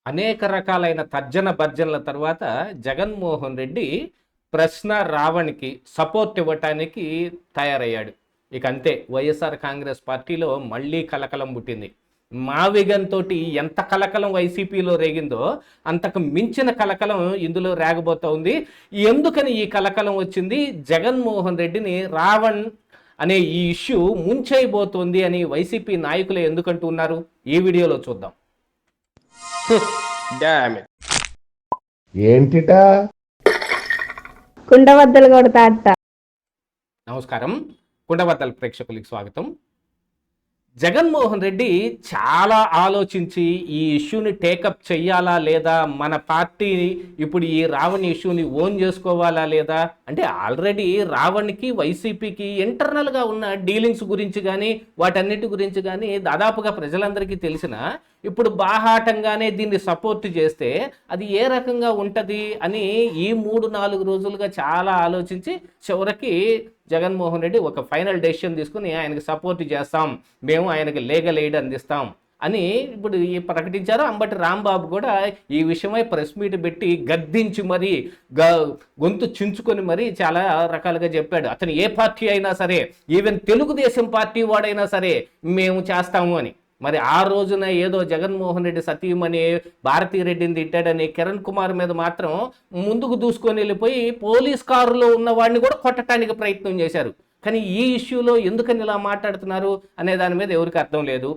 అనేక రకాలైన తర్జన భర్జనల తర్వాత జగన్మోహన్ రెడ్డి ప్రశ్న రావణ్కి సపోర్ట్ ఇవ్వటానికి తయారయ్యాడు. ఇక అంతే, వైఎస్ఆర్ కాంగ్రెస్ పార్టీలో మళ్ళీ కలకలం పుట్టింది. మావిగన్ తోటి ఎంత కలకలం వైసీపీలో రేగిందో అంతకు మించిన కలకలం ఇందులో రేగబోతోంది. ఎందుకని ఈ కలకలం వచ్చింది? జగన్మోహన్ రెడ్డిని రావణ్ అనే ఈ ఇష్యూ ముంచైపోతుంది అని వైసీపీ నాయకులు ఎందుకంటున్నారు? ఈ వీడియోలో చూద్దాం. ఏంటిటా కుండబద్దలు కొడతా అట్ట. నమస్కారం, కుండబద్దల ప్రేక్షకులకి స్వాగతం. జగన్మోహన్ రెడ్డి చాలా ఆలోచించి ఈ ఇష్యూని టేకప్ చెయ్యాలా లేదా, మన పార్టీ ఇప్పుడు ఈ రావణ్ ఇష్యూని ఓన్ చేసుకోవాలా లేదా అంటే, ఆల్రెడీ రావణ్కి వైసీపీకి ఇంటర్నల్గా ఉన్న డీలింగ్స్ గురించి కానీ వాటన్నిటి గురించి కానీ దాదాపుగా ప్రజలందరికీ తెలిసిన, ఇప్పుడు బాహాటంగానే దీన్ని సపోర్ట్ చేస్తే అది ఏ రకంగా ఉంటుంది అని ఈ 3-4 రోజులుగా చాలా ఆలోచించి చివరికి జగన్మోహన్ రెడ్డి ఒక ఫైనల్ డెసిషన్ తీసుకుని ఆయనకి సపోర్ట్ చేస్తాం, మేము ఆయనకి లీగల్ ఎయిడ్ అందిస్తాం అని ఇప్పుడు ప్రకటించారు. అంబటి రాంబాబు కూడా ఈ విషయమై ప్రెస్ మీట్ పెట్టి గద్దించి మరీ గొంతు చించుకొని మరీ చాలా రకాలుగా చెప్పాడు. అతను ఏ పార్టీ అయినా సరే, ఈవెన్ తెలుగుదేశం పార్టీ వాడైనా సరే మేము చేస్తాము అని. మరి ఆ రోజున ఏదో జగన్మోహన్ రెడ్డి సతీమణి భారతీరెడ్డిని తిట్టాడని కిరణ్ కుమార్ మీద మాత్రం ముందుకు దూసుకొని వెళ్ళిపోయి పోలీస్ కారులో ఉన్న వాడిని కూడా కొట్టడానికి ప్రయత్నం చేశారు. కానీ ఈ ఇష్యూలో ఎందుకని ఇలా మాట్లాడుతున్నారు అనే దాని మీద ఎవరికి అర్థం లేదు.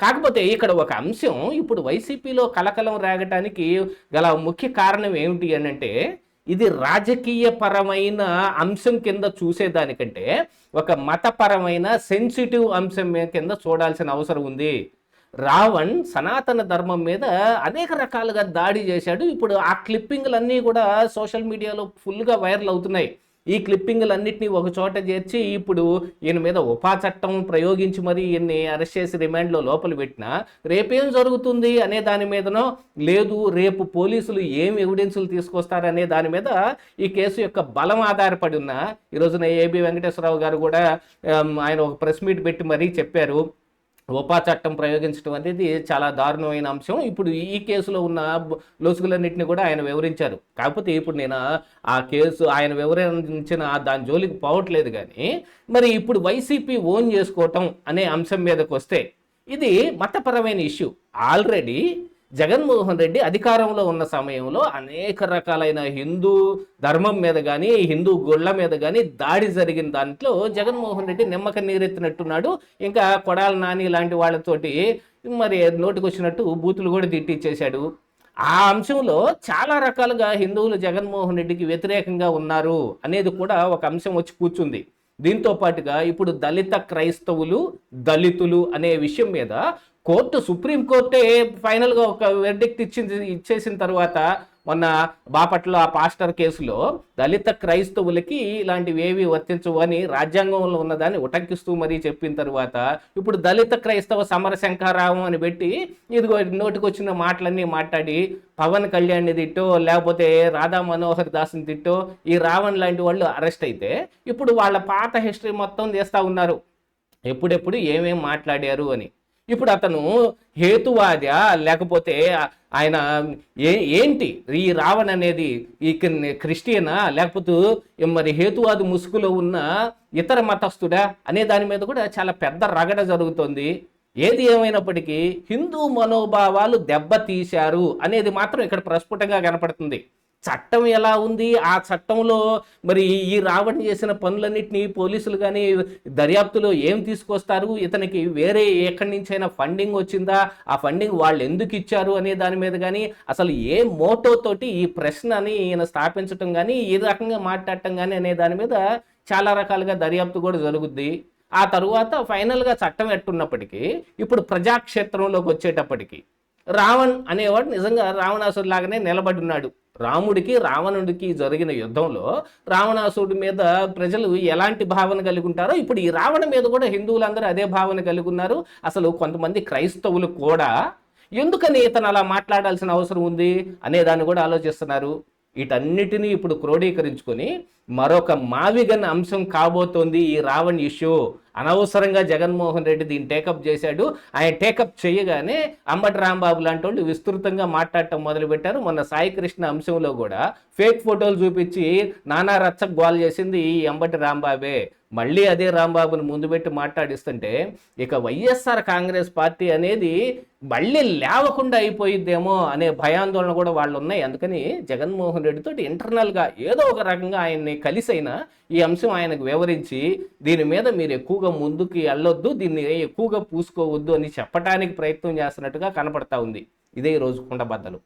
కాకపోతే ఇక్కడ ఒక అంశం, ఇప్పుడు వైసీపీలో కలకలం రేగటానికి గల ముఖ్య కారణం ఏమిటి అని అంటే, ఇది రాజకీయపరమైన అంశం కింద చూసేదానికంటే ఒక మతపరమైన సెన్సిటివ్ అంశం కింద చూడాల్సిన అవసరం ఉంది. రావణ్ సనాతన ధర్మం మీద అనేక రకాలుగా దాడి చేశాడు. ఇప్పుడు ఆ క్లిప్పింగ్లన్నీ కూడా సోషల్ మీడియాలో ఫుల్గా వైరల్ అవుతున్నాయి. ఈ క్లిప్పింగ్లన్నింటినీ ఒక చోట చేర్చి ఇప్పుడు ఈయన మీద ఉపా చట్టం ప్రయోగించి మరీ ఈయన్ని అరెస్ట్ చేసి రిమాండ్లో లోపల పెట్టినా రేపేం జరుగుతుంది అనే దాని మీదనో, లేదు రేపు పోలీసులు ఏం ఎవిడెన్సులు తీసుకొస్తారనే దాని మీద ఈ కేసు యొక్క బలం ఆధారపడి ఉన్న ఈరోజున ఏబి వెంకటేశ్వరరావు గారు కూడా ఆయన ఒక ప్రెస్ మీట్ పెట్టి మరీ చెప్పారు, ఉపా చట్టం ప్రయోగించడం అనేది చాలా దారుణమైన అంశం. ఇప్పుడు ఈ కేసులో ఉన్న లొసుగులన్నింటినీ కూడా ఆయన వివరించారు. కాకపోతే ఇప్పుడు నేను ఆ కేసు ఆయన వివరించిన దాని జోలికి పోవట్లేదు. కానీ మరి ఇప్పుడు వైసీపీ ఓన్ చేసుకోవటం అనే అంశం మీదకి వస్తే ఇది మతపరమైన ఇష్యూ. ఆల్రెడీ జగన్మోహన్ రెడ్డి అధికారంలో ఉన్న సమయంలో అనేక రకాలైన హిందూ ధర్మం మీద కానీ హిందూ గుళ్ళ మీద కానీ దాడి జరిగిన దాంట్లో జగన్మోహన్ రెడ్డి నిమ్మక నీరెత్తినట్టున్నాడు. ఇంకా కొడాల నాని లాంటి వాళ్ళతోటి మరి నోటికి వచ్చినట్టు బూతులు కూడా తిట్టించేశాడు. ఆ అంశంలో చాలా రకాలుగా హిందువులు జగన్మోహన్ రెడ్డికి వ్యతిరేకంగా ఉన్నారు అనేది కూడా ఒక అంశం వచ్చి కూర్చుంది. దీంతో పాటుగా ఇప్పుడు దళిత క్రైస్తవులు దళితులు అనే విషయం మీద సుప్రీంకోర్టే ఫైనల్గా ఒక వెర్డిక్ట్ ఇచ్చేసిన తర్వాత మొన్న బాపట్ల ఆ పాస్టర్ కేసులో దళిత క్రైస్తవులకి ఇలాంటివి ఏవి వర్తించవు అని రాజ్యాంగంలో ఉన్నదాన్ని ఉటంకిస్తూ మరీ చెప్పిన తర్వాత ఇప్పుడు దళిత క్రైస్తవ సమర శంఖారావం అని పెట్టి ఇదిగో నోటికి వచ్చిన మాటలన్నీ మాట్లాడి పవన్ కళ్యాణ్ని తిట్టో లేకపోతే రాధా మనోహర్ దాస్ని తిట్టో ఈ రావణ్ లాంటి వాళ్ళు అరెస్ట్ అయితే ఇప్పుడు వాళ్ళ పాత హిస్టరీ మొత్తం చేస్తూ ఉన్నారు, ఎప్పుడెప్పుడు ఏమేం మాట్లాడారు అని. ఇప్పుడు అతను హేతువాదా లేకపోతే ఆయన ఏంటి, ఈ రావణ్ అనేది ఈ క్రిస్టియనా లేకపోతే మరి హేతువాది ముసుగులో ఉన్న ఇతర మతస్థుడా అనే దాని మీద కూడా చాలా పెద్ద రగడ జరుగుతుంది. ఏది ఏమైనప్పటికీ హిందూ మనోభావాలు దెబ్బతీశారు అనేది మాత్రం ఇక్కడ ప్రస్ఫుటంగా కనపడుతుంది. చట్టం ఎలా ఉంది, ఆ చట్టంలో మరి ఈ రావణ్ చేసిన పనులన్నింటినీ పోలీసులు కానీ దర్యాప్తులో ఏం తీసుకొస్తారు, ఇతనికి వేరే ఎక్కడి నుంచైనా ఫండింగ్ వచ్చిందా, ఆ ఫండింగ్ వాళ్ళు ఎందుకు ఇచ్చారు అనే దాని మీద కానీ అసలు ఏ మోటోతోటి ఈ ప్రశ్నని ఈయన స్థాపించటం కానీ ఈ రకంగా మాట్లాడటం కానీ అనే దాని మీద చాలా రకాలుగా దర్యాప్తు కూడా జరుగుద్ది. ఆ తరువాత ఫైనల్గా చట్టం ఎట్టున్నప్పటికీ ఇప్పుడు ప్రజాక్షేత్రంలోకి వచ్చేటప్పటికి రావణ్ అనేవాడు నిజంగా రావణాసుడు లాగానే నిలబడి ఉన్నాడు. రాముడికి రావణుడికి జరిగిన యుద్ధంలో రావణాసుడి మీద ప్రజలు ఎలాంటి భావన కలిగి ఉంటారో ఇప్పుడు ఈ రావణ మీద కూడా హిందువులందరూ అదే భావన కలిగి ఉన్నారు. అసలు కొంతమంది క్రైస్తవులు కూడా ఎందుకని ఇతను అలా మాట్లాడాల్సిన అవసరం ఉంది అనే దాన్ని కూడా ఆలోచిస్తున్నారు. వీటన్నిటినీ ఇప్పుడు క్రోడీకరించుకొని మరొక మావిగన్ అంశం కాబోతోంది ఈ రావణ్ ఇష్యూ. అనవసరంగా జగన్మోహన్ రెడ్డి దీన్ని టేకప్ చేశాడు. ఆయన టేకప్ చేయగానే అంబటి రాంబాబు లాంటి వాళ్ళు విస్తృతంగా మాట్లాడటం మొదలుపెట్టారు. మొన్న సాయి కృష్ణ అంశంలో కూడా ఫేక్ ఫోటోలు చూపించి నానా రచ్చకు గోల్ చేసింది ఈ అంబటి రాంబాబే. మళ్ళీ అదే రాంబాబుని ముందు పెట్టి మాట్లాడిస్తుంటే ఇక వైఎస్ఆర్ కాంగ్రెస్ పార్టీ అనేది మళ్ళీ లేవకుండా అయిపోయిద్దేమో అనే భయాందోళన కూడా వాళ్ళు ఉన్నాయి. అందుకని జగన్మోహన్ రెడ్డితో ఇంటర్నల్గా ఏదో ఒక రకంగా ఆయన్ని కలిసైనా ఈ అంశం ఆయనకు వివరించి దీని మీద మీరు ఎక్కువగా ముందుకు వెళ్ళొద్దు, దీన్ని ఎక్కువగా పూసుకోవద్దు అని చెప్పడానికి ప్రయత్నం చేస్తున్నట్టుగా కనపడతా ఉంది. ఇదే ఈరోజు కుండబద్దలు.